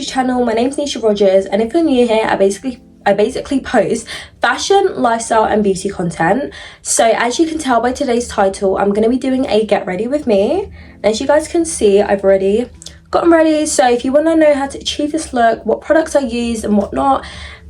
channel. My name's Nisha Rogers, and if you're new here, I basically post fashion, lifestyle and beauty content. So as you can tell by today's title, I'm going to be doing a get ready with me. And as you guys can see, I've already gotten ready. So if you want to know how to achieve this look, what products I use and whatnot,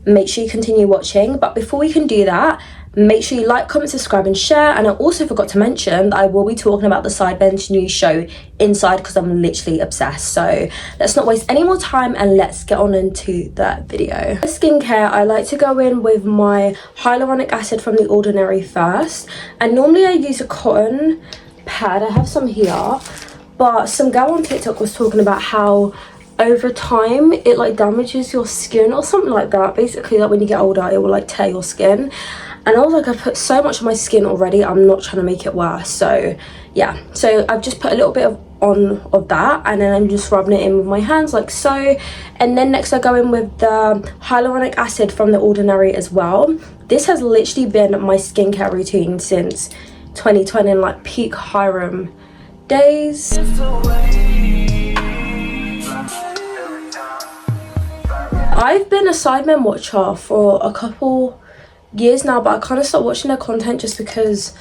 make sure you continue watching. But before we can do that, make sure you like, comment, subscribe and share. And I also forgot to mention that I will be talking about the SIDEMEN's new show Inside, because I'm literally obsessed. So let's not waste any more time and let's get on into the video. For skincare, I like to go in with my hyaluronic acid from The Ordinary first, and normally I use a cotton pad. I have some here, but some girl on TikTok was talking about how over time it like damages your skin or something like that. Basically, like when you get older, it will like tear your skin. And I was like, I put so much on my skin already, I'm not trying to make it worse. So yeah, so I've just put a little bit of that, and then I'm just rubbing it in with my hands like so. And then next I go in with the hyaluronic acid from The Ordinary as well. This has literally been my skincare routine since 2020, in like peak Hiram days. I've been a SIDEMEN watcher for a couple years now, but I kind of stopped watching their content just because,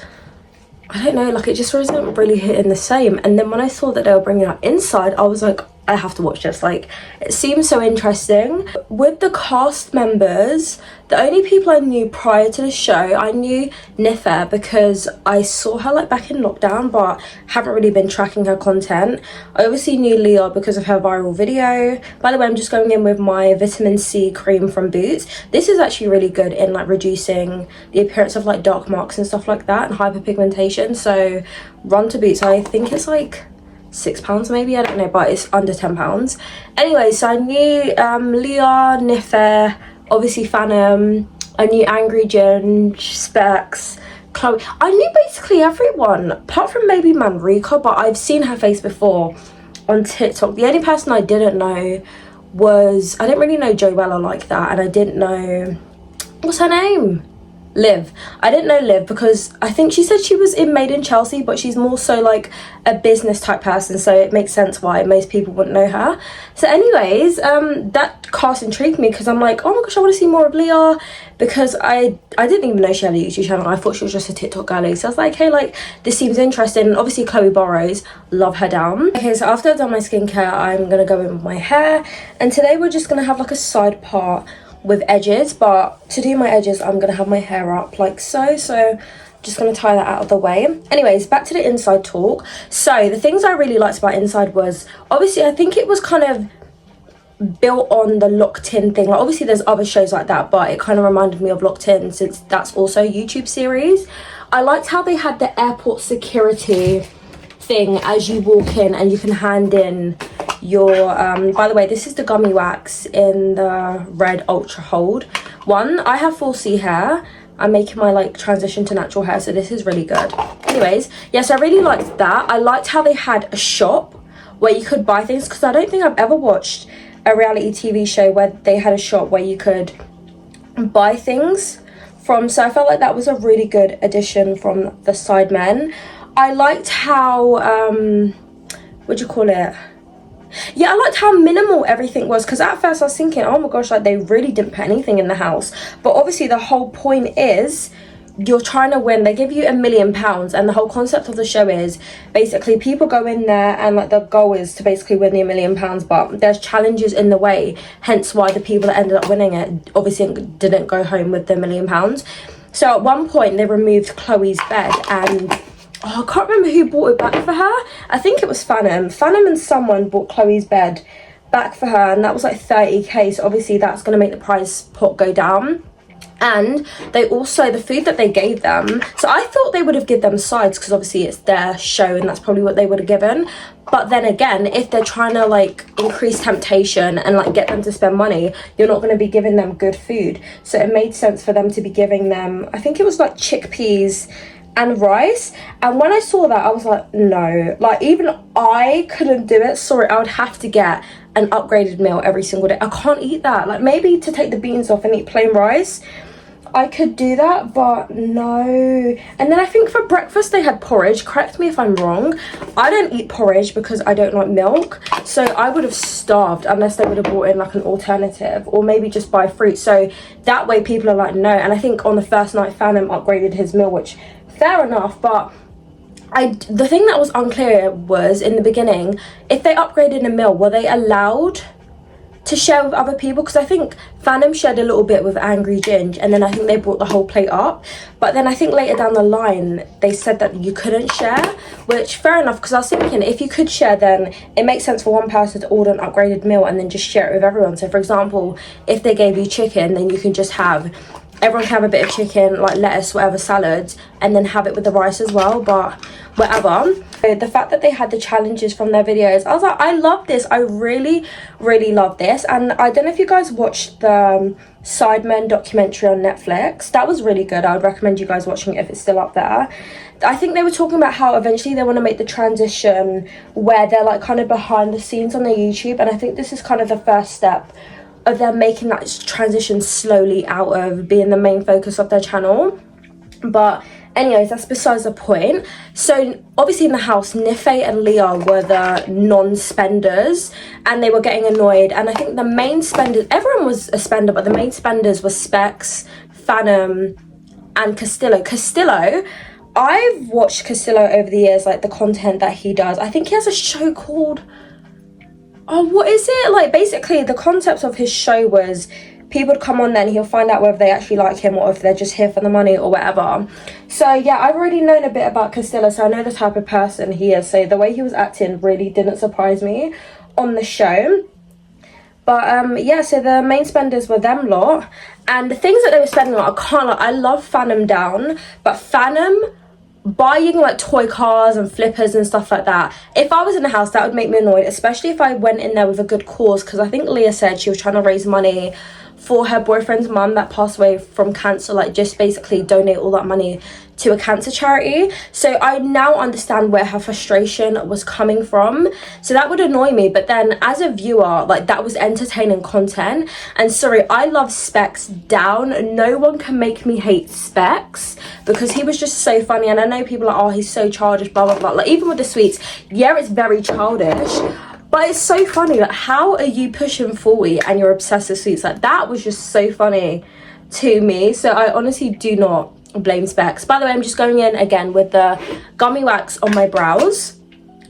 I don't know, like it just wasn't really hitting the same. And then when I saw that they were bringing out Inside, I was like, I have to watch this. Like, it seems so interesting. With the cast members, the only people I knew prior to the show, I knew Nifa because I saw her like back in lockdown, but haven't really been tracking her content. I obviously knew Leah because of her viral video. By the way, I'm just going in with my vitamin C cream from Boots. This is actually really good in like reducing the appearance of like dark marks and stuff like that and hyperpigmentation. So run to Boots. I think it's like £6 maybe, I don't know, but it's under £10. Anyway, so I knew Leah, Nifa, obviously Phantom, I knew Angry Ginge, Specs, Chloe. I knew basically everyone apart from maybe Manrika, but I've seen her face before on TikTok. The only person I didn't know was, I didn't really know Joella like that, and I didn't know, what's her name? Liv. I didn't know Liv because I think she said she was in Made in Chelsea, but she's more so like a business type person, so it makes sense why most people wouldn't know her. So anyways, that cast intrigued me because I'm like, oh my gosh, I want to see more of Leah, because I didn't even know she had a YouTube channel. I thought she was just a TikTok girlie. So I was like, hey, like this seems interesting. And obviously Chloe Burrows, love her down. Okay, so after I've done my skincare, I'm gonna go in with my hair, and today we're just gonna have like a side part with edges. But to do my edges, I'm gonna have my hair up like so, just gonna tie that out of the way. Anyways, back to the Inside talk. So the things I really liked about Inside was, obviously I think it was kind of built on the Locked In thing. Like obviously there's other shows like that, but it kind of reminded me of Locked In since that's also a YouTube series. I liked how they had the airport security thing as you walk in, and you can hand in your by the way, this is the gummy wax in the red ultra hold one. I have 4C hair. I'm making my like transition to natural hair, so this is really good. Anyways, yes, I really liked that. I liked how they had a shop where you could buy things, because I don't think I've ever watched a reality TV show where they had a shop where you could buy things from. So I felt like that was a really good addition from the SIDEMEN. I liked how what'd you call it? Yeah, I liked how minimal everything was, because at first I was thinking, oh my gosh, like they really didn't put anything in the house. But obviously the whole point is you're trying to win. They give you £1 million, and the whole concept of the show is basically people go in there and like the goal is to basically win the £1 million, but there's challenges in the way, hence why the people that ended up winning it obviously didn't go home with the £1 million. So at one point they removed Chloe's bed, and oh, I can't remember who bought it back for her. I think it was Phantom and someone bought Chloe's bed back for her, and that was like 30k. So obviously that's going to make the prize pot go down. And they also, the food that they gave them, so I thought they would have given them sides because obviously it's their show and that's probably what they would have given. But then again, if they're trying to like increase temptation and like get them to spend money, you're not going to be giving them good food. So it made sense for them to be giving them, I think it was like chickpeas and rice. And when I saw that, I was like, no, like even I couldn't do it. Sorry, I would have to get an upgraded meal every single day. I can't eat that. Like maybe to take the beans off and eat plain rice. I could do that, but no. And then I think for breakfast they had porridge. Correct me if I'm wrong. I don't eat porridge because I don't like milk, so I would have starved unless they would have brought in like an alternative, or maybe just buy fruit, so that way people are like, no. And I think on the first night Phantom upgraded his meal, which fair enough, but the thing that was unclear was in the beginning, if they upgraded a meal, were they allowed to share with other people? Because I think Phantom shared a little bit with Angry Ginge, and then I think they brought the whole plate up, but then I think later down the line they said that you couldn't share, which fair enough, because I was thinking if you could share, then it makes sense for one person to order an upgraded meal and then just share it with everyone. So for example, if they gave you chicken, then you can just have, everyone can have a bit of chicken, like lettuce, whatever, salads, and then have it with the rice as well. But whatever. The fact that they had the challenges from their videos, I was like, I love this. I really love this. And I don't know if you guys watched the SIDEMEN documentary on Netflix. That was really good. I would recommend you guys watching it if it's still up there. I think they were talking about how eventually they want to make the transition where they're like kind of behind the scenes on their YouTube, and I think this is kind of the first step of them making that transition slowly out of being the main focus of their channel. But anyways, that's besides the point. So obviously in the house, Nife and Leah were the non-spenders, and they were getting annoyed. And I think the main spenders, everyone was a spender, but the main spenders were Specs, Phantom, and Castillo. Castillo, I've watched Castillo over the years, like the content that he does. I think he has a show called, oh, what is it? Like basically the concept of his show was people would come on there and he'll find out whether they actually like him or if they're just here for the money or whatever. So yeah, I've already known a bit about Castillo, so I know the type of person he is. So the way he was acting really didn't surprise me on the show. But yeah, so the main spenders were them lot. And the things that they were spending on, I can't lie, I love Phantom down, but Phantom buying like toy cars and flippers and stuff like that, if I was in the house, that would make me annoyed, especially if I went in there with a good cause. Because I think Leah said she was trying to raise money for her boyfriend's mum that passed away from cancer, like just basically donate all that money to a cancer charity. So I now understand where her frustration was coming from, so that would annoy me. But then as a viewer, like that was entertaining content. And sorry, I love Specs down. No one can make me hate Specs because he was just so funny. And I know people are like, oh, he's so childish, blah blah blah. Like even with the sweets, yeah, it's very childish, but it's so funny. Like, how are you pushing 40 and you're obsessed with sweets? Like that was just so funny to me. So I honestly do not blame Specs. By the way, I'm just going in again with the gummy wax on my brows.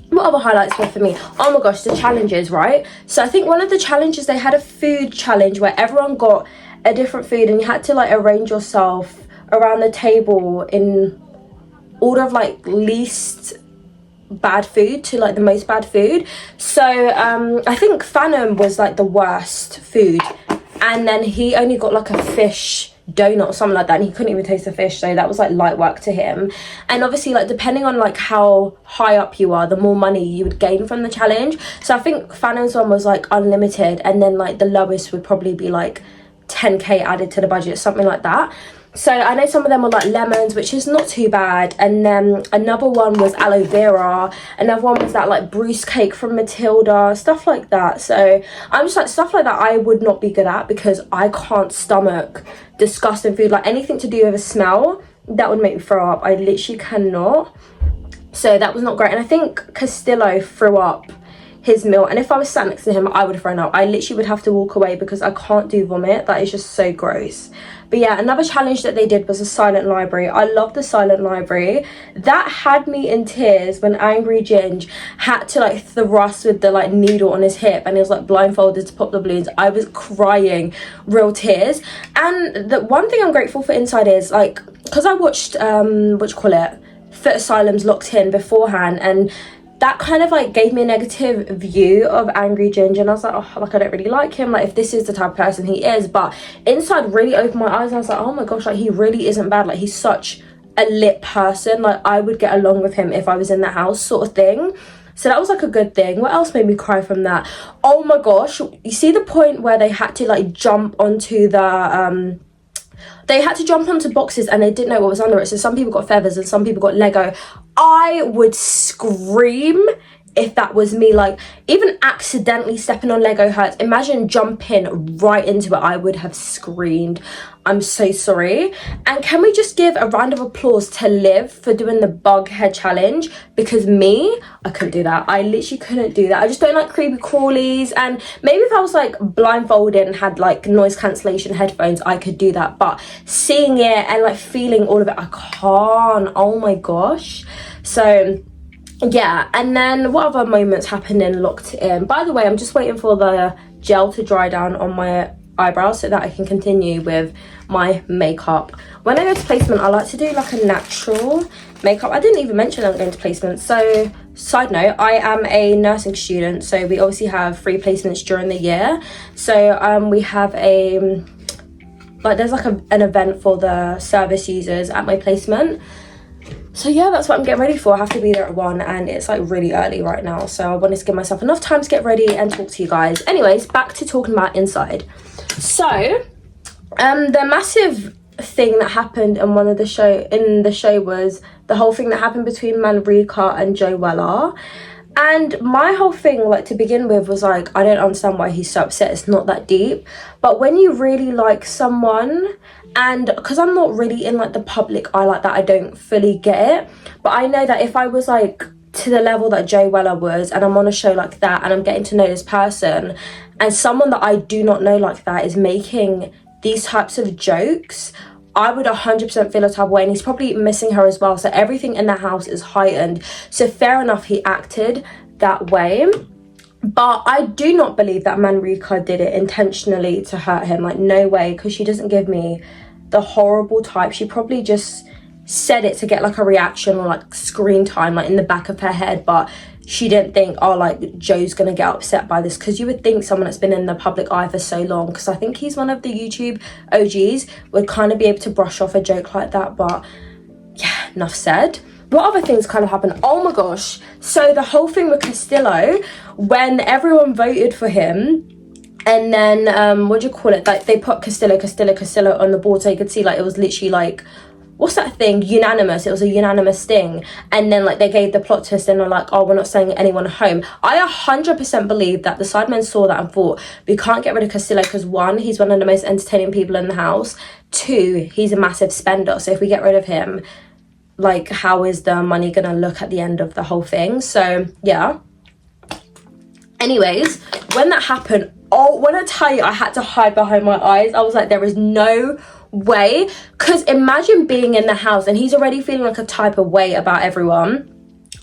What other highlights were for me? Oh my gosh, the challenges, right? So I think one of the challenges, they had a food challenge where everyone got a different food and you had to like arrange yourself around the table in order of like least bad food to like the most bad food. So I think Phantom was like the worst food, and then he only got like a fish donut or something like that, and he couldn't even taste the fish, so that was like light work to him. And obviously like depending on like how high up you are, the more money you would gain from the challenge. So I think Phantom's one was like unlimited, and then like the lowest would probably be like 10k added to the budget, something like that. So I know some of them were like lemons, which is not too bad. And then another one was aloe vera. Another one was that like Bruce cake from Matilda, stuff like that. So I'm just like, stuff like that I would not be good at because I can't stomach disgusting food. Like anything to do with a smell, that would make me throw up. I literally cannot. So that was not great. And I think Castillo threw up his meal, and if I was sat next to him, I would have thrown up. I literally would have to walk away because I can't do vomit. That is just so gross. But yeah, another challenge that they did was a silent library. I love the silent library. That had me in tears when Angry Ginge had to like thrust with the like needle on his hip and he was like blindfolded to pop the balloons. I was crying real tears. And the one thing I'm grateful for inside is like, because I watched Foot Asylum's Locked In beforehand, and that kind of like gave me a negative view of Angry Ginge, and I was like, oh, like I don't really like him, like if this is the type of person he is. But inside really opened my eyes and I was like, oh my gosh, like he really isn't bad. Like he's such a lit person. Like I would get along with him if I was in the house, sort of thing. So that was like a good thing. What else made me cry from that? Oh my gosh, you see the point where they had to like jump onto the they had to jump onto boxes and they didn't know what was under it. So some people got feathers and some people got Lego. I would scream if that was me. Like, even accidentally stepping on Lego hurts. Imagine jumping right into it. I would have screamed. I'm so sorry. And can we just give a round of applause to Liv for doing the bug head challenge? Because me, I couldn't do that. I literally couldn't do that. I just don't like creepy crawlies. And maybe if I was like blindfolded and had like noise cancellation headphones, I could do that. But seeing it and like feeling all of it, I can't. Oh my gosh. So yeah. And then what other moments happened in Locked In? By the way, I'm just waiting for the gel to dry down on my eyebrows so that I can continue with my makeup. When I go to placement, I like to do like a natural makeup. I didn't even mention I'm going to placement. So side note, I am a nursing student, so we obviously have 3 placements during the year. So we have a there's like an event for the service users at my placement. So yeah, that's what I'm getting ready for. I have to be there at 1 and it's like really early right now, so I wanted to give myself enough time to get ready and talk to you guys. Anyways, back to talking about inside. So the massive thing that happened in the show was the whole thing that happened between Manrika and Joella. And my whole thing, like, to begin with, was like, I don't understand why he's so upset. It's not that deep. But when you really like someone, and because I'm not really in like the public eye like that, I don't fully get it. But I know that if I was like to the level that Joella was, and I'm on a show like that, and I'm getting to know this person, and someone that I do not know like that is making these types of jokes, I would 100% feel a type of way. And he's probably missing her as well, so everything in the house is heightened. So fair enough, he acted that way. But I do not believe that Manrika did it intentionally to hurt him. Like, no way, because she doesn't give me the horrible type. She probably just said it to get like a reaction or like screen time like in the back of her head, but she didn't think, oh, like Joe's gonna get upset by this, because you would think someone that's been in the public eye for so long, because I think he's one of the YouTube OGs, would kind of be able to brush off a joke like that. But yeah, enough said. What other things kind of happened? Oh my gosh, so the whole thing with Castillo, when everyone voted for him, and then what do you call it, like they put Castillo on the board, so you could see like it was literally like, what's that thing, unanimous. It was a unanimous thing. And then like they gave the plot twist and they're like, oh, we're not sending anyone home. I 100% believe that the sidemen saw that and thought, we can't get rid of Castillo because 1, he's one of the most entertaining people in the house, 2, he's a massive spender, so if we get rid of him, like, how is the money gonna look at the end of the whole thing? So yeah. Anyways, when that happened, oh, when I tell you, I had to hide behind my eyes. I was like, there is no way, because imagine being in the house and he's already feeling like a type of way about everyone,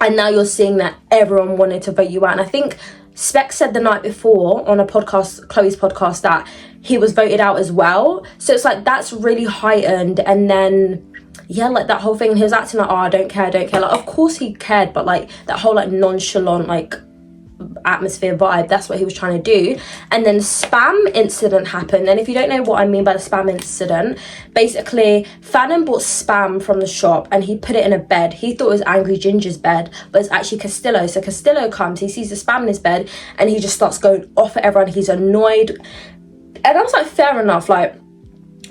and now you're seeing that everyone wanted to vote you out. And I think Spec said the night before on a podcast, Chloe's podcast, that he was voted out as well. So it's like, that's really heightened. And then yeah, like that whole thing, he was acting like, oh, I don't care. Like, of course he cared, but like that whole like nonchalant like atmosphere vibe, that's what he was trying to do. And then the spam incident happened, and if you don't know what I mean by the spam incident, basically Fannin bought spam from the shop and he put it in a bed. He thought it was Angry Ginger's bed, but it's actually Castillo. So Castillo comes, he sees the spam in his bed, and he just starts going off at everyone. He's annoyed, and I was like, fair enough, like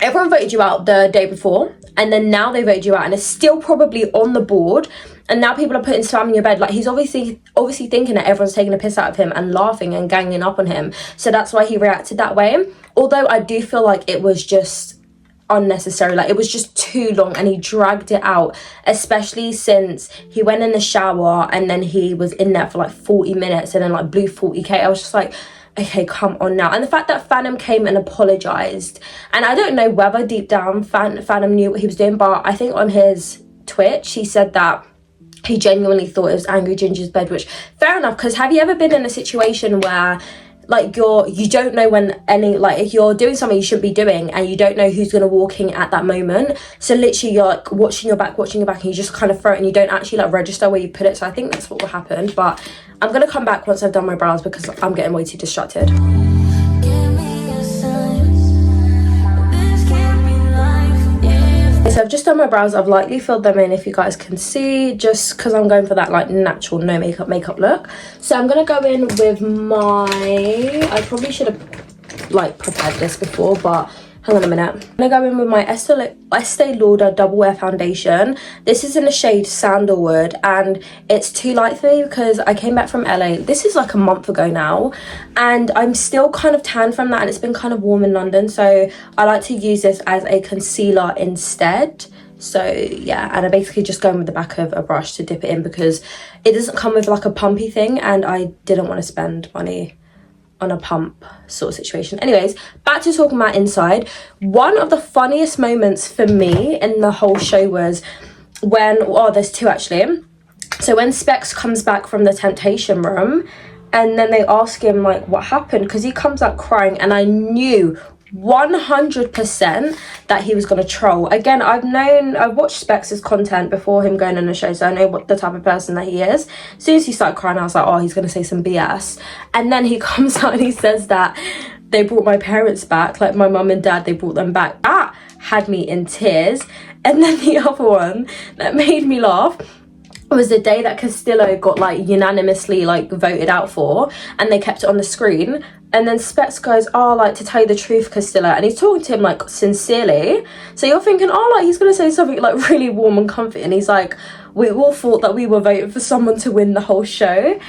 everyone voted you out the day before, and then now they voted you out, and it's still probably on the board, and now people are putting spam in your bed. Like, he's obviously thinking that everyone's taking a piss out of him and laughing and ganging up on him, so that's why he reacted that way. Although I do feel like it was just unnecessary, like it was just too long, and he dragged it out, especially since he went in the shower and then he was in there for like 40 minutes and then like blew 40k. I was just like, okay, come on now. And the fact that Phantom came and apologized, and I don't know whether deep down Phantom knew what he was doing, but I think on his Twitch he said that he genuinely thought it was Angry Ginger's bed, which fair enough, because have you ever been in a situation where like you don't know when if you're doing something you shouldn't be doing and you don't know who's going to walk in at that moment, so literally you're like watching your back and you just kind of throw it and you don't actually like register where you put it. So I think that's what happened, but I'm going to come back once I've done my brows because I'm getting way too distracted. So I've just done my brows. I've lightly filled them in, if you guys can see, just because I'm going for that like natural no makeup look. So I'm gonna go in with my, I probably should have like prepared this before, but Hang on a minute. I'm gonna go in with my Estee Lauder Double Wear Foundation. This is in the shade Sandalwood, and it's too light for me because I came back from LA. This is like a month ago now, and I'm still kind of tan from that, and it's been kind of warm in London, so I like to use this as a concealer instead. So yeah, and I basically just go in with the back of a brush to dip it in because it doesn't come with like a pumpy thing, and I didn't want to spend money on a pump sort of situation. Anyways, back to talking about inside. One of the funniest moments for me in the whole show was when, oh, there's two actually. So when Specs comes back from the Temptation room, and then they ask him like what happened, because he comes out crying, and I knew 100% that he was going to troll. Again, I've watched Specs' content before him going on the show, so I know what the type of person that he is. As soon as he started crying, I was like, oh, he's going to say some BS. And then he comes out and he says that they brought my parents back, like my mum and dad, they brought them back. That had me in tears. And then the other one that made me laugh was the day that Castillo got like unanimously like voted out for, and they kept it on the screen, and then Specs goes, oh, like, to tell you the truth, Castillo, and he's talking to him like sincerely, so you're thinking, oh, like he's gonna say something like really warm and comforting, and he's like, we all thought that we were voting for someone to win the whole show.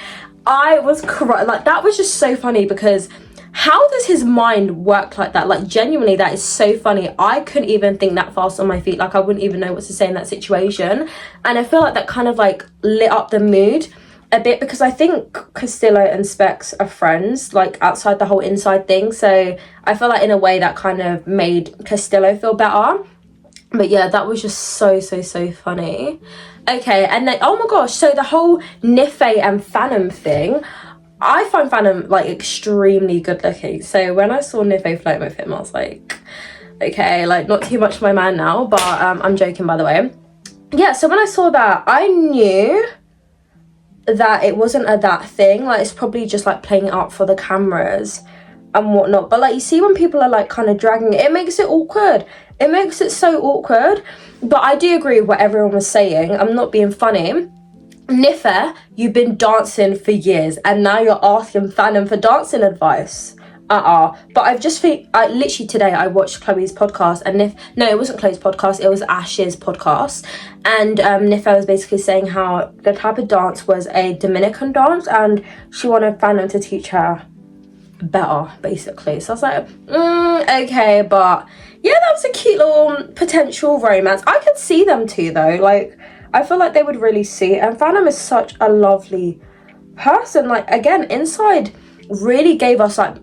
I was crying. Like, that was just so funny, because how does his mind work like that? Like, genuinely, that is so funny. I couldn't even think that fast on my feet. Like, I wouldn't even know what to say in that situation. And I feel like that kind of like lit up the mood a bit, because I think Castillo and Specs are friends, like outside the whole inside thing. So I feel like in a way that kind of made Castillo feel better. But yeah, that was just so funny. Okay, and then, oh my gosh, so the whole Nife and Phantom thing, I find Phantom like extremely good looking. So when I saw Nife floating with him, I was like, okay, like not too much for my man now, but I'm joking, by the way. Yeah, so when I saw that, I knew that it wasn't a that thing. Like, it's probably just like playing it up for the cameras and whatnot. But like, you see when people are like kind of dragging it, it makes it awkward. It makes it so awkward. But I do agree with what everyone was saying. I'm not being funny. Nife, you've been dancing for years, and now you're asking Phantom for dancing advice. But I've just literally today I watched Chloe's podcast, and no, it wasn't Chloe's podcast, it was Ash's podcast, and Nife was basically saying how the type of dance was a Dominican dance, and she wanted Phantom to teach her better, basically. So I was like, okay, but yeah, that was a cute little potential romance. I could see them too, though. Like, I feel like they would really see it. And Phantom is such a lovely person. Like, again, inside really gave us like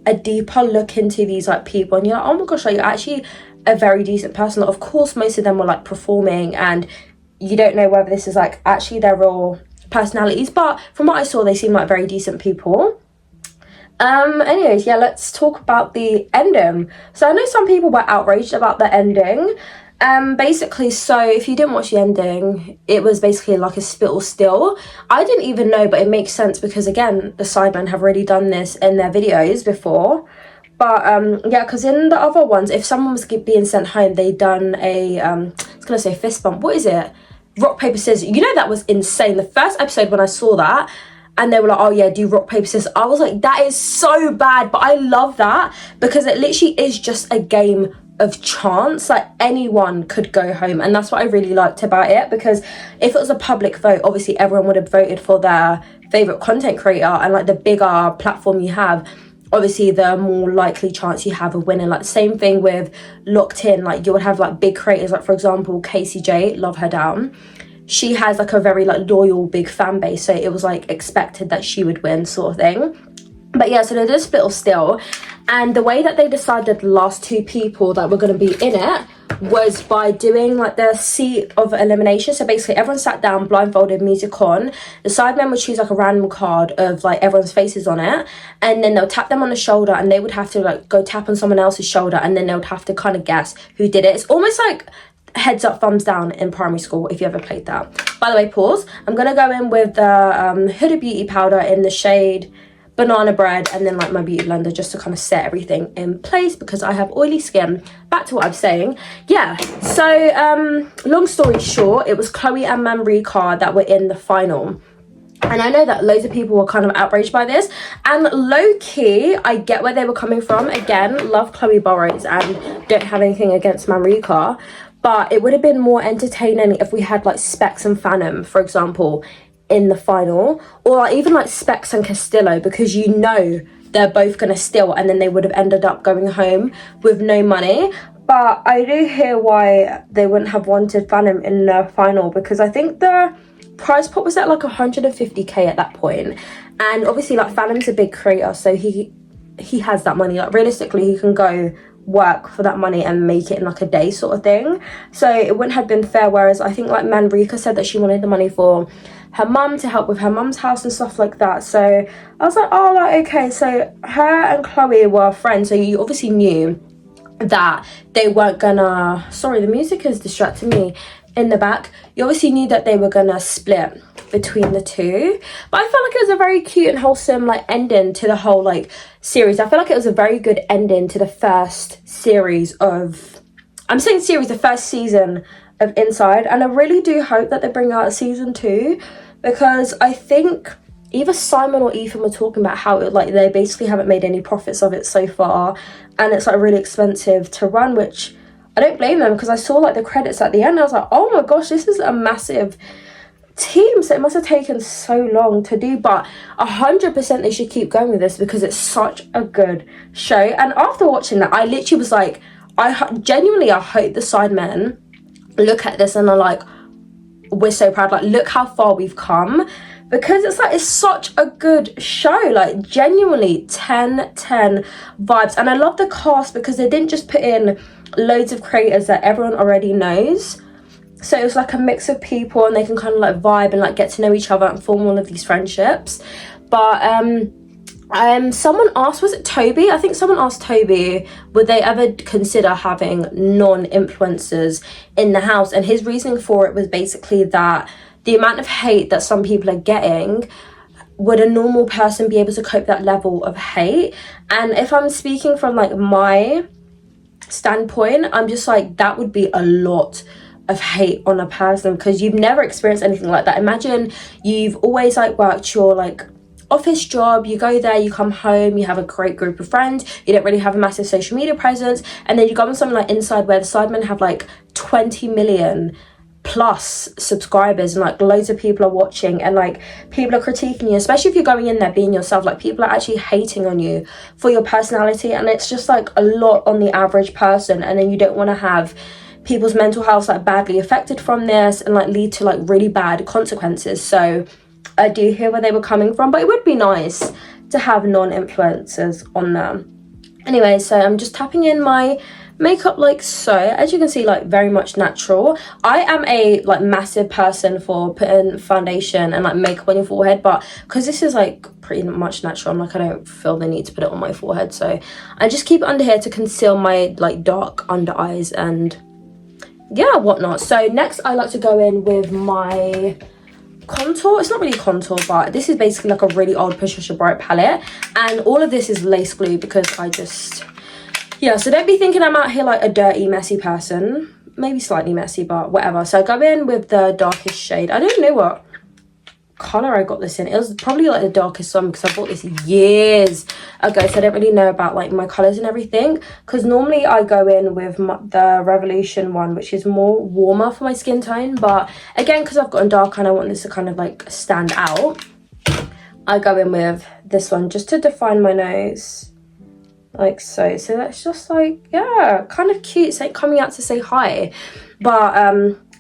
a deeper look into these like people, and you're like, oh my gosh, like, you're actually a very decent person. Like, of course most of them were like performing, and you don't know whether this is like actually their real personalities, but from what I saw, they seem like very decent people. Anyways, yeah, let's talk about the ending. So I know some people were outraged about the ending. Basically, so if you didn't watch the ending, it was basically like a spittle still. I didn't even know, but it makes sense because, again, the SIDEMEN have already done this in their videos before. But yeah, because in the other ones, if someone was being sent home, they'd done a I was gonna say fist bump, what is it, rock paper scissors. You know, that was insane. The first episode when I saw that, and they were like, oh yeah, do rock paper scissors, I was like, that is so bad. But I love that because it literally is just a game of chance. Like, anyone could go home, and that's what I really liked about it, because if it was a public vote, obviously everyone would have voted for their favorite content creator, and like the bigger platform you have, obviously the more likely chance you have of winning. Like, same thing with Locked In, like you would have like big creators, like for example KCJ, love her down, she has like a very like loyal big fan base, so it was like expected that she would win, sort of thing. But yeah, so they did a spittle still, and the way that they decided the last two people that were going to be in it was by doing like the seat of elimination. So basically everyone sat down, blindfolded, music on. The SIDEMEN would choose like a random card of like everyone's faces on it, and then they'll tap them on the shoulder, and they would have to like go tap on someone else's shoulder, and then they would have to kind of guess who did it. It's almost like heads up, thumbs down in primary school, if you ever played that. By the way, pause. I'm going to go in with the Huda Beauty powder in the shade Banana Bread, and then like my beauty blender, just to kind of set everything in place because I have oily skin. Back to what I'm saying. Yeah, so long story short, it was Chloe and Manrika that were in the final. And I know that loads of people were kind of outraged by this, and low-key I get where they were coming from. Again, love Chloe Burrows and don't have anything against Manrika, but it would have been more entertaining if we had like Specs and Phantom, for example, in the final, or like even like Specs and Castillo, because you know they're both gonna steal, and then they would have ended up going home with no money. But I do hear why they wouldn't have wanted Phantom in the final, because I think the prize pot was at like 150k at that point, and obviously like Phantom's a big creator, so he has that money. Like realistically, he can go work for that money and make it in like a day sort of thing, so it wouldn't have been fair. Whereas I think like Manrika said that she wanted the money for her mum, to help with her mum's house and stuff like that. So I was like, oh, like okay, so her and Chloe were friends, so you obviously knew that they weren't gonna, sorry, the music is distracting me in the back. You obviously knew that they were gonna split between the two, but I felt like it was a very cute and wholesome like ending to the whole like series. I feel like it was a very good ending to the first series of, I'm saying series, the first season of Inside, and I really do hope that they bring out a season 2, because I think either Simon or Ethan were talking about how it, like they basically haven't made any profits of it so far, and it's like really expensive to run, which I don't blame them, because I saw like the credits at the end. I was like, oh my gosh, this is a massive team, so it must have taken so long to do. But 100% they should keep going with this, because it's such a good show. And after watching that, I literally was like, genuinely I hope the Sidemen look at this and are like, we're so proud, like look how far we've come, because it's like, it's such a good show, like genuinely 10 vibes. And I love the cast, because they didn't just put in loads of creators that everyone already knows, so it was like a mix of people, and they can kind of like vibe and like get to know each other and form all of these friendships. But someone asked, was it Toby? I think someone asked Toby, would they ever consider having non-influencers in the house? And his reasoning for it was basically that the amount of hate that some people are getting, would a normal person be able to cope that level of hate? And if I'm speaking from like my standpoint, I'm just like, that would be a lot of hate on a person, because you've never experienced anything like that. Imagine you've always like worked your like office job, you go there, you come home, you have a great group of friends, you don't really have a massive social media presence, and then you go on something like Inside, where the Sidemen have like 20 million plus subscribers, and like loads of people are watching, and like people are critiquing you, especially if you're going in there being yourself. Like people are actually hating on you for your personality, and it's just like a lot on the average person. And then you don't want to have people's mental health like badly affected from this, and like lead to like really bad consequences. So I do hear where they were coming from, but it would be nice to have non-influencers on there. Anyway, so I'm just tapping in my makeup like so. As you can see, like very much natural. I am a like massive person for putting foundation and like makeup on your forehead, but because this is like pretty much natural, I'm like, I don't feel the need to put it on my forehead, so I just keep it under here to conceal my like dark under eyes and yeah, whatnot. So next I like to go in with my contour. It's not really contour, but this is basically like a really old Patricia Bright palette, and all of this is lace glue, because I just, yeah, so don't be thinking I'm out here like a dirty messy person. Maybe slightly messy, but whatever. So I go in with the darkest shade. I don't know what color I got this in. It was probably like the darkest one, because I bought this years ago, so I don't really know about like my colors and everything, because normally I go in with the Revolution one, which is more warmer for my skin tone, but again, because I've gotten dark and I want this to kind of like stand out, I go in with this one just to define my nose like so. So that's just like, yeah, kind of cute. It's like coming out to say hi. But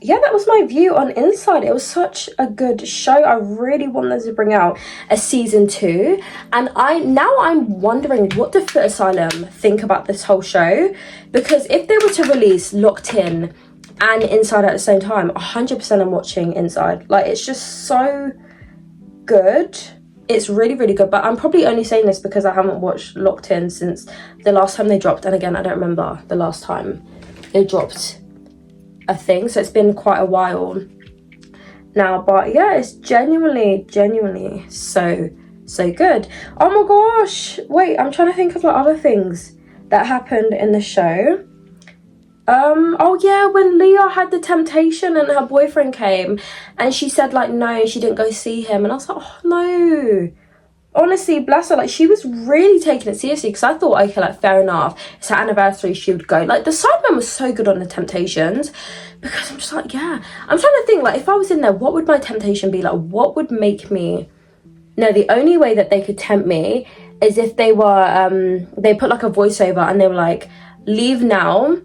yeah, that was my view on Inside. It was such a good show. I really wanted to bring out a season 2, and I'm wondering what the Foot Asylum think about this whole show, because if they were to release Locked In and Inside at the same time, 100% I'm watching Inside. Like, it's just so good. It's really, really good. But I'm probably only saying this because I haven't watched Locked In since the last time they dropped, and again, I don't remember the last time they dropped a thing, so it's been quite a while now. But yeah, it's genuinely so good. Oh my gosh, wait, I'm trying to think of like other things that happened in the show. Oh yeah, when Leah had the temptation and her boyfriend came and she said like no, she didn't go see him, and I was like, oh no. Honestly, bless her, like she was really taking it seriously, because I thought, okay, like fair enough, it's her anniversary, she would go. Like the sidemen was so good on the temptations, because I'm just like, yeah, I'm trying to think, like if I was in there, what would my temptation be? Like what would make me, no, the only way that they could tempt me is if they were they put like a voiceover and they were like, leave now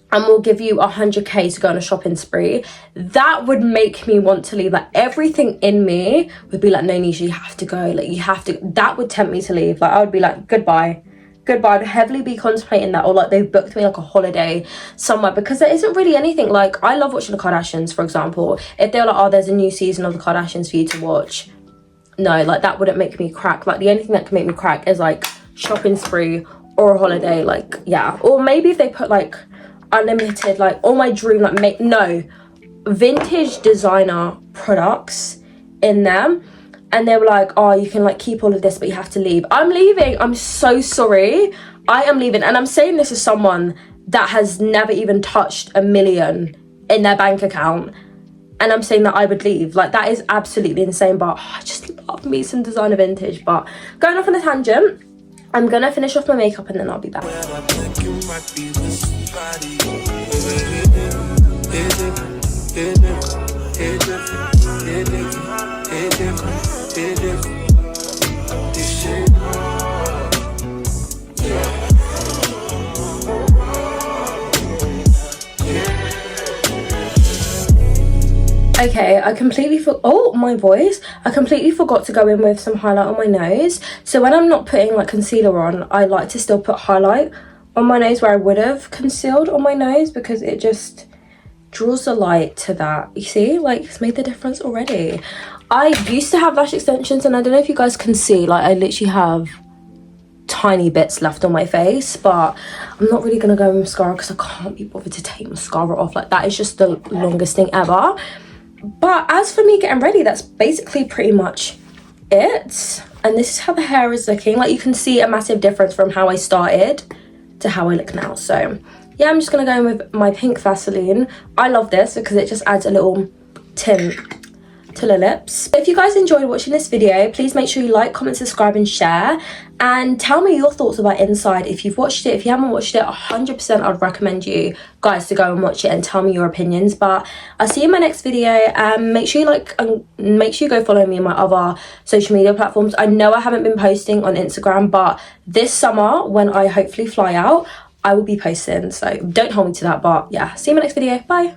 and we'll give you 100k to go on a shopping spree. That would make me want to leave. Like everything in me would be like, no Nisha, you have to go, like you have to. That would tempt me to leave. Like I would be like, goodbye. I'd heavily be contemplating that, or like they've booked me like a holiday somewhere, because there isn't really anything. Like I love watching the Kardashians, for example. If they're like, oh, there's a new season of the Kardashians for you to watch, no, like that wouldn't make me crack. Like the only thing that can make me crack is like shopping spree or a holiday. Like yeah, or maybe if they put like unlimited, like all my dream, like vintage designer products in them, and they were like, oh, you can like keep all of this but you have to leave. I'm leaving. I'm so sorry, I am leaving. And I'm saying this as someone that has never even touched $1 million in their bank account, and I'm saying that I would leave. Like that is absolutely insane. But I just love me some designer vintage. But going off on a tangent, I'm gonna finish off my makeup and then I'll be back. Okay, I completely forgot to go in with some highlight on my nose. So when I'm not putting like concealer on, I like to still put highlight on my nose where I would have concealed on my nose, because it just draws the light to that. You see, like it's made the difference already. I used to have lash extensions, and I don't know if you guys can see, like I literally have tiny bits left on my face, but I'm not really gonna go with mascara because I can't be bothered to take mascara off. Like that is just the longest thing ever. But as for me getting ready, that's basically pretty much it. And this is how the hair is looking. Like you can see a massive difference from how I started to how I look now. So yeah, I'm just gonna go in with my pink Vaseline. I love this because it just adds a little tint to the lips. If you guys enjoyed watching this video, please make sure you like, comment, subscribe and share, and tell me your thoughts about Inside. If you've watched it, if you haven't watched it, 100% I'd recommend you guys to go and watch it and tell me your opinions. But I'll see you in my next video. Make sure you go follow me on my other social media platforms. I know I haven't been posting on Instagram, but this summer when I hopefully fly out, I will be posting, so don't hold me to that. But yeah, see you in my next video. Bye.